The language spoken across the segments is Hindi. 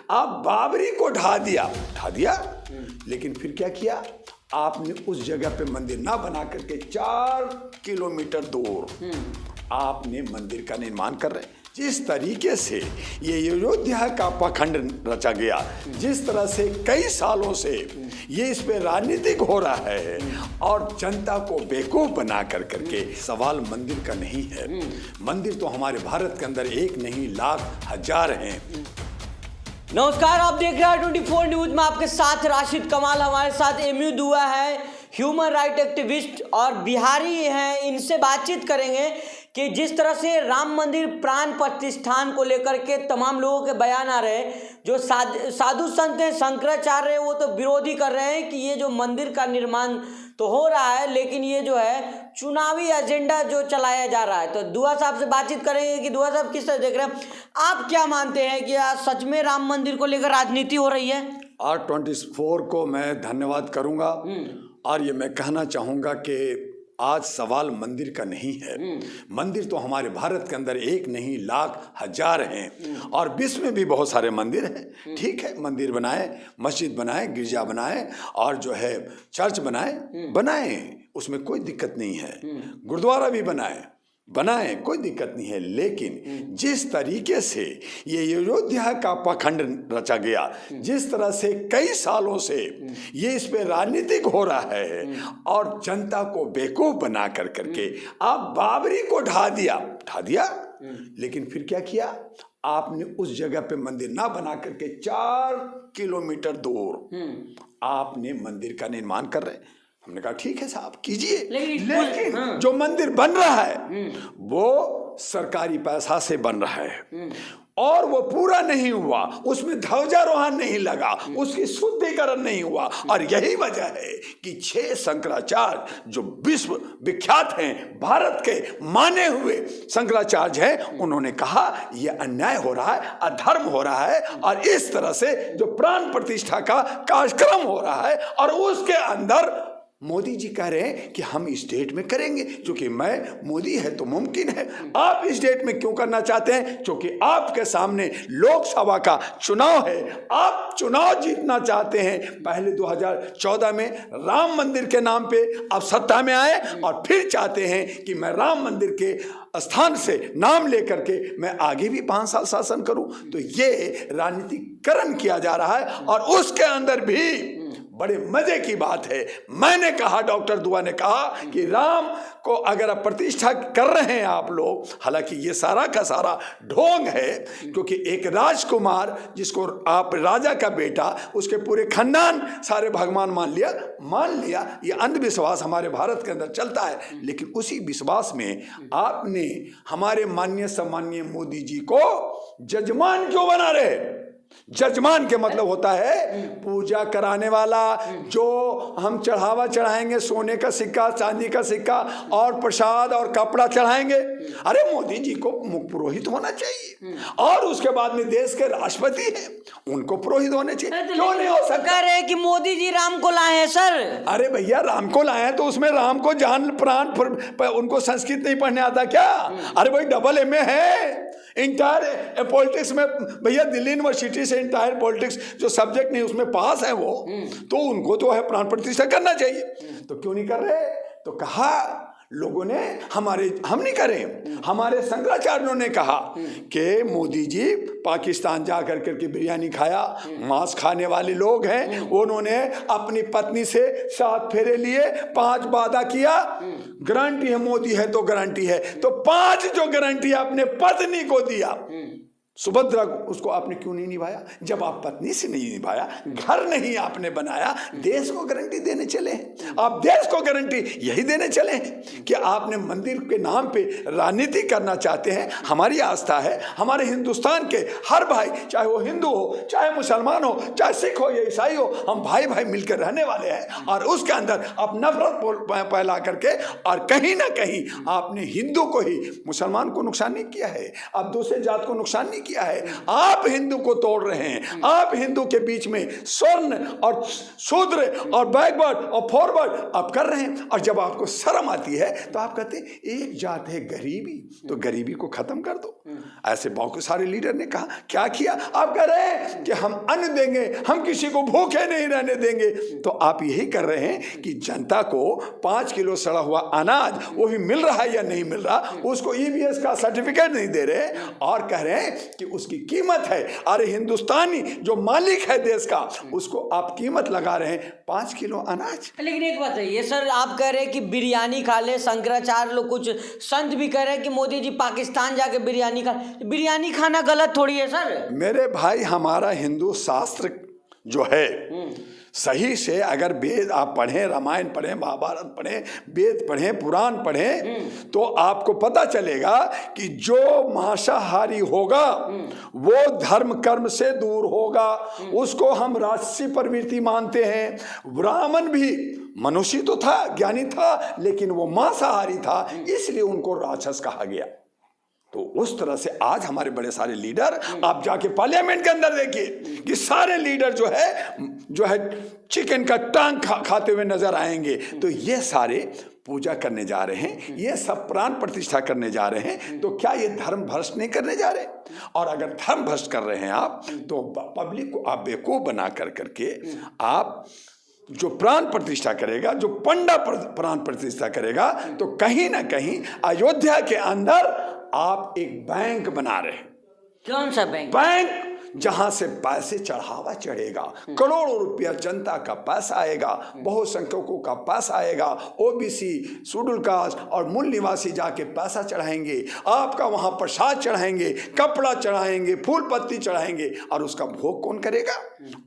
आप बाबरी को ढा दिया, लेकिन फिर क्या किया? आपने उस जगह पे मंदिर ना बना करके 4 किलोमीटर दूर आपने मंदिर का निर्माण कर रहे हैं। जिस तरीके से ये अयोध्या का पाखंड रचा गया, जिस तरह से कई सालों से ये इस पे राजनीतिक हो रहा है और जनता को बेवकूफ बना करके, सवाल मंदिर का नहीं है। मंदिर तो हमारे भारत के अंदर एक नहीं लाख हजार हैं। नमस्कार, आप देख रहे हैं 24 न्यूज में आपके साथ राशिद कमाल। हमारे साथ एमयू दुआ है, ह्यूमन राइट एक्टिविस्ट और बिहारी हैं। इनसे बातचीत करेंगे कि जिस तरह से राम मंदिर प्राण प्रतिष्ठान को लेकर के तमाम लोगों के बयान आ रहे हैं। जो साधु संत हैं, शंकराचार्य, वो तो विरोधी कर रहे हैं कि ये जो मंदिर का निर्माण तो हो रहा है, लेकिन ये जो है चुनावी एजेंडा जो चलाया जा रहा है। तो दुआ साहब से बातचीत करेंगे कि दुआ साहब किस तरह देख रहे हैं, आप क्या मानते हैं कि सच में राम मंदिर को लेकर राजनीति हो रही है? R24 को मैं धन्यवाद करूंगा और ये मैं कहना चाहूंगा कि आज सवाल मंदिर का नहीं है। मंदिर तो हमारे भारत के अंदर एक नहीं लाख हजार हैं और विश्व में भी बहुत सारे मंदिर हैं। ठीक है, मंदिर बनाए, मस्जिद बनाए, गिरजा बनाए और जो है चर्च बनाए, उसमें कोई दिक्कत नहीं है। गुरुद्वारा भी बनाए, कोई दिक्कत नहीं है। लेकिन जिस तरीके से ये अयोध्या का पाखंड रचा गया, जिस तरह से कई सालों से ये इस पे राजनीतिक हो रहा है और जनता को बेवकूफ बना करके आप बाबरी को ढा दिया, लेकिन फिर क्या किया? आपने उस जगह पे मंदिर ना बना करके 4 किलोमीटर दूर आपने मंदिर का निर्माण कर रहे हैं। हमने कहा ठीक है साहब, कीजिए, लेकिन जो मंदिर बन रहा है वो सरकारी पैसा से बन रहा है और वो पूरा नहीं हुआ, उसमें ध्वजारोहण नहीं लगा, उसकी शुद्धिकरण नहीं हुआ। और यही वजह है कि 6 शंकराचार्य जो विश्व विख्यात हैं, भारत के माने हुए शंकराचार्य हैं, उन्होंने कहा यह अन्याय हो रहा है, अधर्म हो रहा है और इस तरह से जो प्राण प्रतिष्ठा का कार्यक्रम हो रहा है और उसके अंदर मोदी जी कह रहे हैं कि हम इस डेट में करेंगे, क्योंकि मोदी है तो मुमकिन है। आप इस डेट में क्यों करना चाहते हैं? क्योंकि आपके सामने लोकसभा का चुनाव है, आप चुनाव जीतना चाहते हैं। पहले 2014 में राम मंदिर के नाम पे आप सत्ता में आए और फिर चाहते हैं कि मैं राम मंदिर के स्थान से नाम लेकर के मैं आगे भी 5 साल शासन करूं। तो ये राजनीतिकरण किया जा रहा है और उसके अंदर भी बड़े मजे की बात है। मैंने कहा, डॉक्टर दुआ ने कहा कि राम को अगर आप प्रतिष्ठा कर रहे हैं आप लोग, हालांकि ये सारा का सारा ढोंग है, क्योंकि एक राजकुमार जिसको आप राजा का बेटा, उसके पूरे खानदान सारे भगवान मान लिया। ये अंधविश्वास हमारे भारत के अंदर चलता है। लेकिन उसी विश्वास में आपने हमारे माननीय सम्माननीय मोदी जी को जजमान क्यों बना रहे? जजमान के मतलब होता है पूजा कराने वाला, जो हम चढ़ावा चढ़ाएंगे, सोने का सिक्का, चांदी का सिक्का और प्रसाद और कपड़ा चढ़ाएंगे। अरे मोदी जी को मुख्य पुरोहित होना चाहिए और उसके बाद में देश के राष्ट्रपति हैं, उनको पुरोहित होने चाहिए। क्यों नहीं हो सकता? कह रहे कि मोदी जी राम को लाए हैं सर। अरे भैया, राम को लाए हैं तो उसमें राम को जान प्राण, उनको संस्कृत नहीं पढ़ने आता क्या? अरे भाई, डबल MA है इंटायर पॉलिटिक्स में भैया, दिल्ली यूनिवर्सिटी से इंटायर पॉलिटिक्स जो सब्जेक्ट नहीं उसमें पास है वो, तो उनको तो है प्राण प्रतिष्ठा करना चाहिए। तो क्यों नहीं कर रहे? तो कहा लोगों ने, हम नहीं करें, हमारे शंकराचार्यों ने कहा कि मोदी जी पाकिस्तान जाकर करके बिरयानी खाया, मांस खाने वाले लोग हैं, उन्होंने अपनी पत्नी से 7 फेरे लिए, 5 वादा किया, गारंटी है मोदी है तो गारंटी है, तो 5 जो गारंटी अपने पत्नी को दिया, सुभद्रा, उसको आपने क्यों नहीं निभाया? जब आप पत्नी से नहीं निभाया, घर नहीं आपने बनाया, देश को गारंटी देने चले हैं। आप देश को गारंटी यही देने चले हैं कि आपने मंदिर के नाम पे राजनीति करना चाहते हैं। हमारी आस्था है, हमारे हिंदुस्तान के हर भाई, चाहे वो हिंदू हो, चाहे मुसलमान हो, चाहे सिख हो या ईसाई हो, हम भाई भाई मिलकर रहने वाले हैं। और उसके अंदर आप नफरत फैला करके और कहीं ना कहीं आपने हिंदू को ही, मुसलमान को नुकसान नहीं किया है, आप दूसरे जात को नुकसान नहीं किया है। आप हिंदू को तोड़ रहे हैं, आप हिंदू के बीच में स्वर्ण और शूद्र और बैकवर्ड और फॉरवर्ड आप कर रहे हैं। और जब आपको शर्म आती है तो आप कहते हैं एक जात है गरीबी, तो गरीबी को खत्म कर दो। ऐसे बहुत सारे लीडर ने कहा, क्या किया? आप कह रहे हैं कि हम अन्न देंगे, हम किसी को भूखे नहीं रहने देंगे। तो आप यही कर रहे हैं कि जनता को 5 किलो सड़ा हुआ अनाज वो भी मिल रहा है या नहीं मिल रहा, उसको ईबीएस का सर्टिफिकेट नहीं दे रहे और कह रहे हैं कि उसकी कीमत है। अरे हिंदुस्तानी जो मालिक है देश का, उसको आप कीमत लगा रहे हैं 5 किलो अनाज। लेकिन एक बात है, ये सर आप कह रहे हैं कि बिरयानी खा ले, शंकराचार्य लोग, कुछ संत भी कह रहे हैं कि मोदी जी पाकिस्तान जाके बिरयानी खा। बिरयानी खाना गलत थोड़ी है सर। मेरे भाई, हमारा हिंदू शास्त्र जो है सही से अगर वेद आप पढ़ें, रामायण पढ़ें, महाभारत पढ़ें, वेद पढ़ें, पुराण पढ़ें, तो आपको पता चलेगा कि जो मांसाहारी होगा वो धर्म कर्म से दूर होगा, उसको हम राजसी प्रवृत्ति मानते हैं। ब्राह्मण भी मनुष्य तो था, ज्ञानी था, लेकिन वो मांसाहारी था, इसलिए उनको राक्षस कहा गया। तो उस तरह से आज हमारे बड़े सारे लीडर, आप जाके पार्लियामेंट के अंदर देखिए कि सारे लीडर जो है चिकन का टांग खाते हुए नजर आएंगे। तो ये सारे पूजा करने जा रहे हैं, ये सब प्राण प्रतिष्ठा करने जा रहे हैं। तो क्या ये धर्म भ्रष्ट नहीं करने जा रहे? और अगर धर्म भ्रष्ट कर रहे हैं आप, तो पब्लिक को आप बेवकूफ बना करके आप जो प्राण प्रतिष्ठा करेगा, जो पंडा प्राण प्रतिष्ठा करेगा, तो कहीं ना कहीं अयोध्या के अंदर आप एक बैंक बना रहे हैं। कौन सा बैंक? बैंक जहां से पैसे चढ़ावा चढ़ेगा, करोड़ों रुपया जनता का पैसा आएगा, बहुसंख्यकों का पैसा आएगा, ओबीसी, शेड्यूल कास्ट और मूल निवासी जाके पैसा चढ़ाएंगे, आपका वहां प्रसाद चढ़ाएंगे, कपड़ा चढ़ाएंगे, फूल पत्ती चढ़ाएंगे, और उसका भोग कौन करेगा?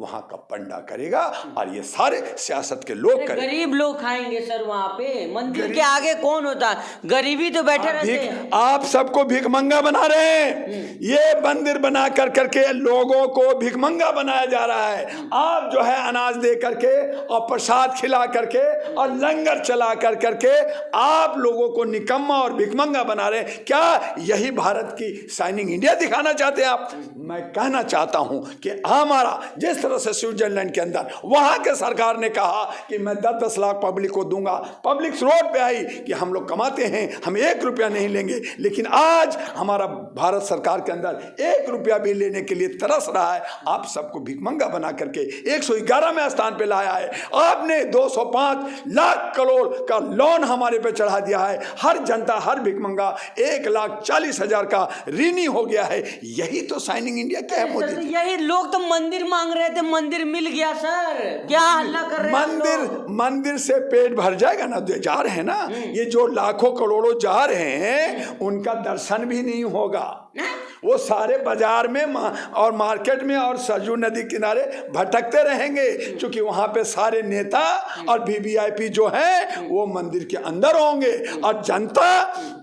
वहां का पंडा करेगा, और ये सारे सियासत के लोग करेंगे। गरीब लोग खाएंगे सर वहां पे। मंदिर के आगे कौन होता? गरीबी तो बैठे रहते हैं। आप सबको भिखमंगा बना रहे हैं। ये मंदिर बना करके लोगों को भिखमंगा बनाया जा रहा है। आप जो है अनाज दे करके और प्रसाद खिला करके और लंगर चला करके आप लोगों को निकम्मा और भिखमंगा बना रहे हैं। क्या यही भारत की शाइनिंग इंडिया दिखाना चाहते हैं आप? मैं कहना चाहता हूं कि हमारा जिस तरह से स्विट्जरलैंड के अंदर वहां के सरकार ने कहा कि मैं 10-10 लाख पब्लिक को दूंगा, पब्लिक रोड पे आई कि हम लोग कमाते हैं, हम 1 रुपया नहीं लेंगे। लेकिन आज हमारा भारत सरकार के अंदर 1 रुपया भी लेने के लिए तरस रहा है। आप सबको भिखमंगा बना करके 111वें स्थान पे लाया है। आपने 205 लाख करोड़ का लोन हमारे पे चढ़ा दिया है। हर जनता, हर भिखमंगा 1,40,000 का ऋणी हो गया है। यही तो शाइनिंग इंडिया क्या है मोदी जी? यही लोग तो मंदिर मांग रहे थे, मंदिर मिल गया सर, क्या हल्ला कर रहे हैं? मंदिर से पेट भर जाएगा ना? जा रहे हैं ना, ये जो लाखों करोड़ों जा रहे हैं उनका दर्शन भी नहीं होगा। वो सारे बाजार में और मार्केट में और सरजू नदी किनारे भटकते रहेंगे, क्योंकि वहां पे सारे नेता और वीवीआईपी जो हैं वो मंदिर के अंदर होंगे और जनता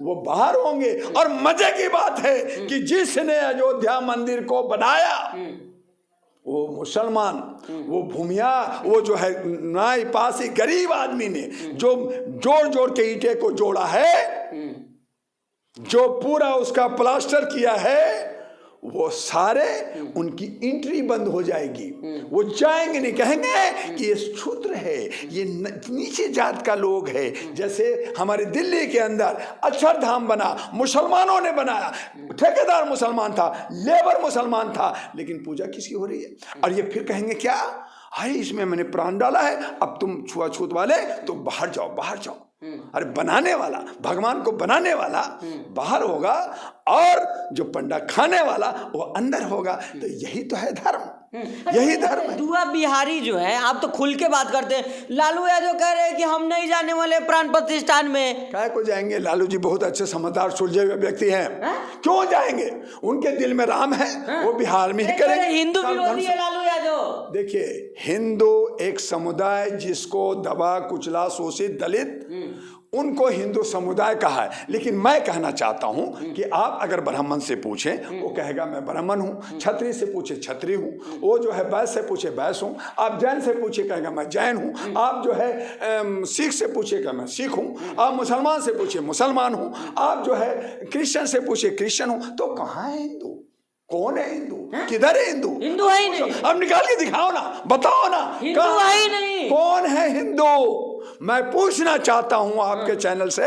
वो बाहर होंगे। और मजे की बात है कि जिसने अयोध्या मंदिर को बनाया वो मुसलमान, वो भूमिया, वो जो है नाई पासी गरीब आदमी ने जो जोड़ जोड़ के ईंटे को जोड़ा है, जो पूरा उसका प्लास्टर किया है, वो सारे उनकी एंट्री बंद हो जाएगी। वो जाएंगे नहीं, कहेंगे कि ये शूद्र है, ये नीचे जात का लोग है। जैसे हमारे दिल्ली के अंदर अक्षरधाम बना, मुसलमानों ने बनाया, ठेकेदार मुसलमान था, लेबर मुसलमान था, लेकिन पूजा किसकी हो रही है? और ये फिर कहेंगे क्या, हाय इसमें मैंने प्राण डाला है, अब तुम छुआछूत वाले तो बाहर जाओ, बाहर जाओ। अरे बनाने वाला, भगवान को बनाने वाला बाहर होगा और जो पंडा खाने वाला वो अंदर होगा। तो यही तो है धर्म, यही धर्म है। दुआ बिहारी जो है, आप तो खुल के बात करते हैं। लालू यादव कह रहे हैं कि हम नहीं जाने वाले प्राण प्रतिष्ठान में। काय को जाएंगे? लालू जी बहुत अच्छे समझदार सुलझे हुए व्यक्ति हैं, क्यों जाएंगे? उनके दिल में राम है, वो बिहार में ही करेंगे। हिंदू विरोधी है लालू यादव। देखिए, हिंदू एक समुदाय जिसको दबा कुचला शोषित दलित, उनको हिंदू समुदाय कहा है। लेकिन मैं कहना चाहता हूं कि आप अगर ब्राह्मण से पूछें वो कहेगा मैं ब्राह्मण हूं, क्षत्रिय से पूछे क्षत्रिय हूं, वो जो है वैश्य से पूछे वैश्य हूं, आप जैन से पूछे कहेगा मैं जैन हूं, आप जो है सिख से पूछे कहेगा मैं सिख हूं, आप मुसलमान से पूछे मुसलमान हूं, आप जो है क्रिश्चियन से पूछे क्रिश्चियन हूं। तो कहाँ है हिंदू? कौन है हिंदू? किधर है हिंदू? हिंदू है ही नहीं। अब निकाल के दिखाओ ना, बताओ ना, हिंदू है ही नहीं। कौन है हिंदू? मैं पूछना चाहता हूं आपके चैनल से,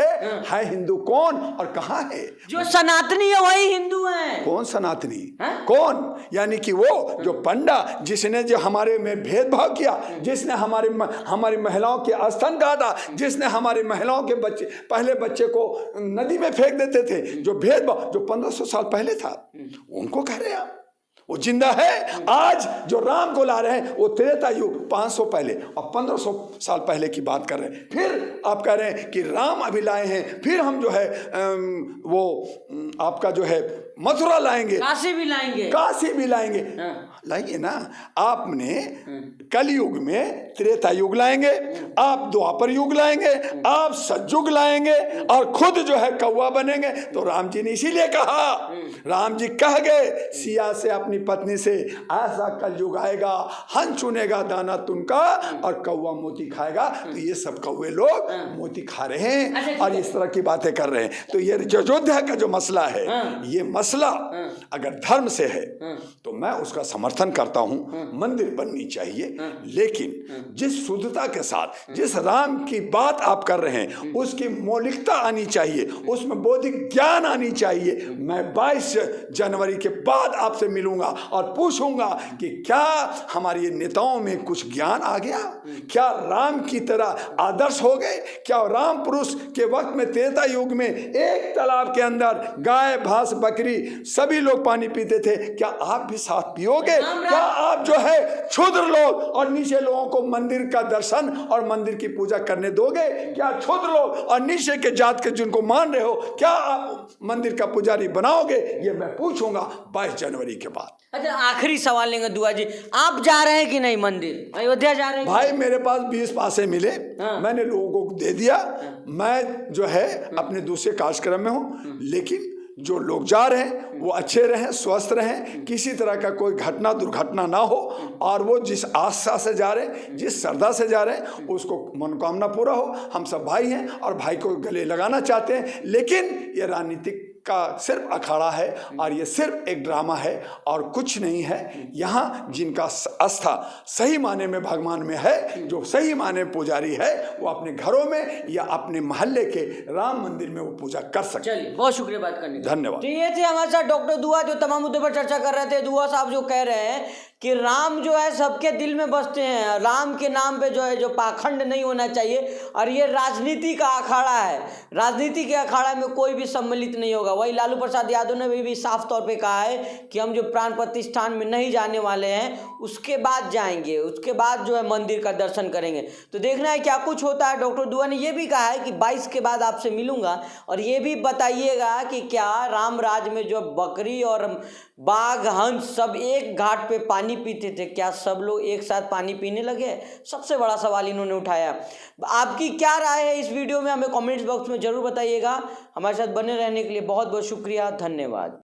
है हिंदू कौन और कहां है? जो सनातनी है वही हिंदू है। कौन सनातनी? कौन? यानी कि वो जो पंडा जिसने जो हमारे में भेदभाव किया, जिसने हमारी महिलाओं के स्तन काटा, जिसने हमारी महिलाओं के बच्चे, पहले बच्चे को नदी में फेंक देते थे, जो भेदभाव जो 1500 साल पहले था, उनको कह रहे हैं आप? वो जिंदा है। आज जो राम को ला रहे हैं वो त्रेता युग 500 पहले और 1500 साल पहले की बात कर रहे हैं। फिर आप कह रहे हैं कि राम अभी लाए हैं, फिर हम जो है वो आपका जो है मथुरा लाएंगे, काशी भी लाएंगे, काशी भी लाएंगे। लाइए ना, आपने कलयुग में त्रेता युग लाएंगे, आप द्वापर युग लाएंगे, आप सतयुग लाएंगे और खुद जो है कौवा बनेंगे। तो राम जी ने इसीलिए कहा, राम जी कह गए सिया से अपनी पत्नी से, ऐसा कलयुग आएगा, हन चुनेगा दाना तुनका और कौवा मोती खाएगा। तो ये सब कौवे लोग मोती खा रहे हैं और इस तरह की बातें कर रहे हैं। तो ये अयोध्या का जो मसला है, ये मसला अगर धर्म से है तो मैं उसका समर्थन करता हूं, मंदिर बननी चाहिए, लेकिन जिस शुद्धता के साथ जिस राम की बात आप कर रहे हैं उसकी मौलिकता आनी चाहिए, उसमें बौद्धिक ज्ञान आनी चाहिए। मैं 22 जनवरी के बाद आपसे मिलूंगा और पूछूंगा कि क्या हमारे नेताओं में कुछ ज्ञान आ गया? क्या राम की तरह आदर्श हो गए? क्या राम पुरुष के वक्त में त्रेता युग में एक तालाब के अंदर गाय भैंस बकरी सभी लोग पानी पीते थे, क्या आप भी साथ पियोगे? क्या आप जो है क्षुद्र लोग और नीचे लोगों को मंदिर का दर्शन और मंदिर की पूजा करने दोगे? क्या क्षुद्र लोग और नीचे के जात के जिनको मान रहे हो, क्या आप मंदिर का पुजारी बनाओगे? ये मैं पूछूंगा 22 जनवरी के बाद। अच्छा, आखिरी सवाल लेंगे दुआ जी, आप जा रहे हैं कि नहीं मंदिर? अयोध्या जा रहे हैं? भाई मेरे पास 20 पासे मिले, मैंने लोगों को दे दिया। मैं जो है अपने दूसरे कार्यक्रम में हूं, लेकिन जो लोग जा रहे हैं वो अच्छे रहें, स्वस्थ रहें, किसी तरह का कोई घटना दुर्घटना ना हो, और वो जिस आस्था से जा रहे हैं, जिस श्रद्धा से जा रहे हैं, उसको मनोकामना पूरा हो। हम सब भाई हैं और भाई को गले लगाना चाहते हैं, लेकिन ये राजनीतिक का सिर्फ अखाड़ा है और ये सिर्फ एक ड्रामा है और कुछ नहीं है। यहाँ जिनका आस्था सही माने में भगवान में है, जो सही माने में पुजारी है, वो अपने घरों में या अपने मोहल्ले के राम मंदिर में वो पूजा कर सकते। चलिए, बहुत शुक्रिया बात करने का। धन्यवाद। तो ये थे हमारे साथ डॉक्टर दुआ, जो तमाम मुद्दे पर चर्चा कर रहे थे। दुआ साहब जो कह रहे हैं कि राम जो है सबके दिल में बसते हैं, राम के नाम पे जो है जो पाखंड नहीं होना चाहिए, और ये राजनीति का अखाड़ा है, राजनीति के अखाड़ा में कोई भी सम्मिलित नहीं होगा। वही लालू प्रसाद यादव ने भी साफ तौर पे कहा है कि हम जो प्राण प्रतिष्ठान में नहीं जाने वाले हैं, उसके बाद जाएंगे, उसके बाद जो है मंदिर का दर्शन करेंगे। तो देखना है क्या कुछ होता है। डॉक्टर दुआ ने ये भी कहा है कि 22 के बाद आपसे मिलूंगा, और ये भी बताइएगा कि क्या राम राज में जो बकरी और बाघ हंस सब एक घाट पे पानी पीते थे, क्या सब लोग एक साथ पानी पीने लगे? सबसे बड़ा सवाल इन्होंने उठाया। आपकी क्या राय है इस वीडियो में, हमें कमेंट्स बॉक्स में जरूर बताइएगा। हमारे साथ बने रहने के लिए बहुत बहुत शुक्रिया, धन्यवाद।